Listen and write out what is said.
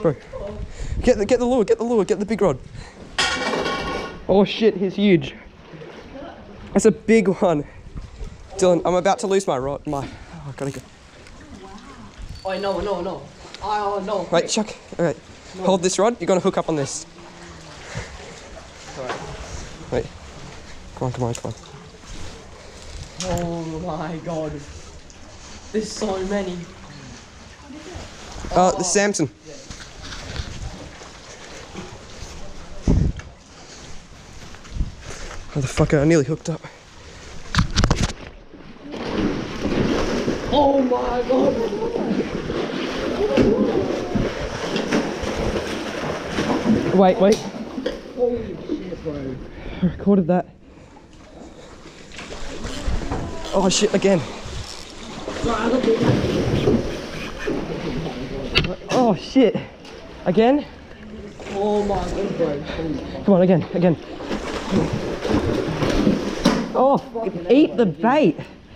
Bro, get the lure, get the big rod. Oh shit, he's huge. That's a big one. Dylan, I'm about to lose my rod. Oh, I gotta go. Oh, no. Oh, no. Wait, Chuck. Alright. No. Hold this rod. You're gonna hook up on this. Alright. Wait. Come on. Oh my god. There's so many. The Samson. Motherfucker, I nearly hooked up. Oh my god. Wait. Holy shit, bro. I recorded that. Oh shit, again. Oh shit. Again? Oh my god, bro. Come on, again. Oh, eat the bait.